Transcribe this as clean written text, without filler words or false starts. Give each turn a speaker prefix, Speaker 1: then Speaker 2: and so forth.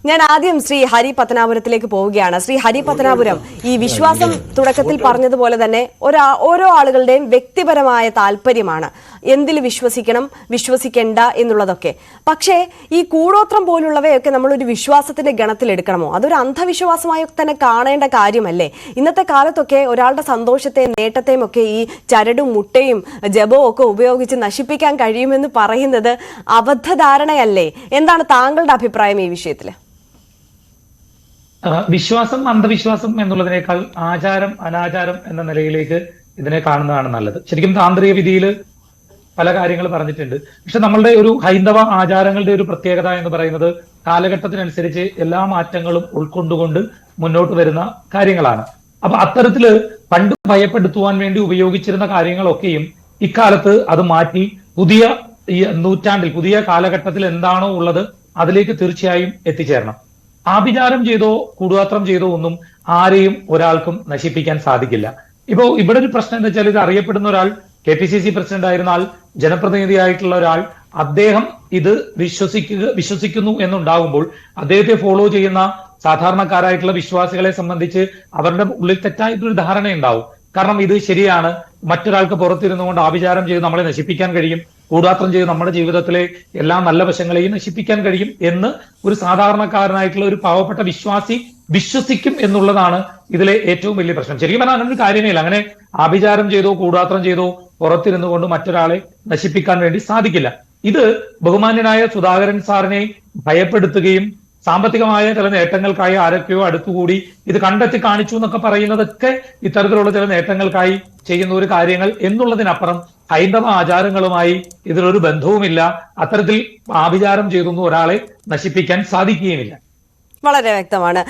Speaker 1: ഞാൻ ആദ്യം ശ്രീ ഹരി പത്തനാപുരത്തിലേക്ക് പോവുകയാണ്. ശ്രീ ഹരി പത്തനാപുരം, ഈ വിശ്വാസം തുടക്കത്തിൽ പറഞ്ഞതുപോലെ തന്നെ ഓരോ ആളുകളുടെയും വ്യക്തിപരമായ താല്പര്യമാണ് എന്തിൽ വിശ്വസിക്കണം വിശ്വസിക്കേണ്ട എന്നുള്ളതൊക്കെ. പക്ഷേ ഈ കൂടോത്രം പോലുള്ളവയൊക്കെ നമ്മളൊരു വിശ്വാസത്തിന്റെ ഗണത്തിൽ എടുക്കണമോ? അതൊരു അന്ധവിശ്വാസമായി തന്നെ കാണേണ്ട കാര്യമല്ലേ? ഇന്നത്തെ കാലത്തൊക്കെ ഒരാളുടെ സന്തോഷത്തെയും നേട്ടത്തെയും ഒക്കെ ഈ ചരടും മുട്ടയും ജപവും ഒക്കെ ഉപയോഗിച്ച് നശിപ്പിക്കാൻ കഴിയുമെന്ന് പറയുന്നത് അബദ്ധധാരണയല്ലേ? എന്താണ് താങ്കളുടെ അഭിപ്രായം ഈ വിഷയത്തിൽ?
Speaker 2: വിശ്വാസം അന്ധവിശ്വാസം എന്നുള്ളതിനേക്കാൾ ആചാരം അനാചാരം എന്ന നിലയിലേക്ക് ഇതിനെ കാണുന്നതാണ് നല്ലത്. ശരിക്കും താന്ത്രിക വിധിയിൽ പല കാര്യങ്ങൾ പറഞ്ഞിട്ടുണ്ട്. പക്ഷെ നമ്മളുടെ ഒരു ഹൈന്ദവ ആചാരങ്ങളുടെ ഒരു പ്രത്യേകത എന്ന് പറയുന്നത് കാലഘട്ടത്തിനനുസരിച്ച് എല്ലാ മാറ്റങ്ങളും ഉൾക്കൊണ്ടുകൊണ്ട് മുന്നോട്ട് വരുന്ന കാര്യങ്ങളാണ്. അപ്പൊ അത്തരത്തില് പണ്ട് ഭയപ്പെടുത്തുവാൻ വേണ്ടി ഉപയോഗിച്ചിരുന്ന കാര്യങ്ങളൊക്കെയും ഇക്കാലത്ത് അത് മാറ്റി പുതിയ ഈ നൂറ്റാണ്ടിൽ പുതിയ കാലഘട്ടത്തിൽ എന്താണോ ഉള്ളത് അതിലേക്ക് തീർച്ചയായും എത്തിച്ചേരണം. ആഭിചാരം ചെയ്തോ കൂടുപാത്രം ചെയ്തോ ഒന്നും ആരെയും ഒരാൾക്കും നശിപ്പിക്കാൻ സാധിക്കില്ല. ഇപ്പോ ഇവിടെ ഒരു പ്രശ്നം എന്താ വെച്ചാൽ, ഇത് അറിയപ്പെടുന്ന ഒരാൾ, KPCC പ്രസിഡന്റ് ആയിരുന്ന ആൾ, ജനപ്രതിനിധിയായിട്ടുള്ള ഒരാൾ, അദ്ദേഹം ഇത് വിശ്വസിക്കുന്നു എന്നുണ്ടാകുമ്പോൾ അദ്ദേഹത്തെ ഫോളോ ചെയ്യുന്ന സാധാരണക്കാരായിട്ടുള്ള വിശ്വാസികളെ സംബന്ധിച്ച് അവരുടെ ഉള്ളിൽ തെറ്റായിട്ടൊരു ധാരണയുണ്ടാവും. കാരണം ഇത് ശരിയാണ്, മറ്റൊരാൾക്ക് പുറത്തിരുന്നു കൊണ്ട് ആഭിചാരം ചെയ്ത് നമ്മളെ നശിപ്പിക്കാൻ കഴിയും, കൂടാത്രം ചെയ്ത് നമ്മുടെ ജീവിതത്തിലെ എല്ലാ നല്ല വശങ്ങളെയും നശിപ്പിക്കാൻ കഴിയും എന്ന് ഒരു സാധാരണക്കാരനായിട്ടുള്ള ഒരു പാവപ്പെട്ട വിശ്വാസി വിശ്വസിക്കും എന്നുള്ളതാണ് ഇതിലെ ഏറ്റവും വലിയ പ്രശ്നം. ശരിക്കും പറഞ്ഞാൽ അങ്ങനെ ഒരു കാര്യമേ ഇല്ല. അങ്ങനെ ആഭിചാരം ചെയ്തോ കൂടാത്രം ചെയ്തോ പുറത്തിരുന്നു കൊണ്ട് മറ്റൊരാളെ നശിപ്പിക്കാൻ വേണ്ടി സാധിക്കില്ല. ഇത് ബഹുമാന്യനായ സുധാകരൻ സാറിനെ ഭയപ്പെടുത്തുകയും സാമ്പത്തികമായ ചില നേട്ടങ്ങൾക്കായി ആരൊക്കെയോ അടുത്തുകൂടി ഇത് കണ്ടെത്തി കാണിച്ചു എന്നൊക്കെ പറയുന്നതൊക്കെ ഇത്തരത്തിലുള്ള ചില നേട്ടങ്ങൾക്കായി ചെയ്യുന്ന ഒരു കാര്യങ്ങൾ എന്നുള്ളതിനപ്പുറം ഹൈന്ദവ ആചാരങ്ങളുമായി ഇതിലൊരു ബന്ധവുമില്ല. അത്തരത്തിൽ ആഭിചാരം ചെയ്തൊന്നും ഒരാളെ നശിപ്പിക്കാൻ സാധിക്കുകയുമില്ല.
Speaker 1: വളരെ വ്യക്തമാണ്.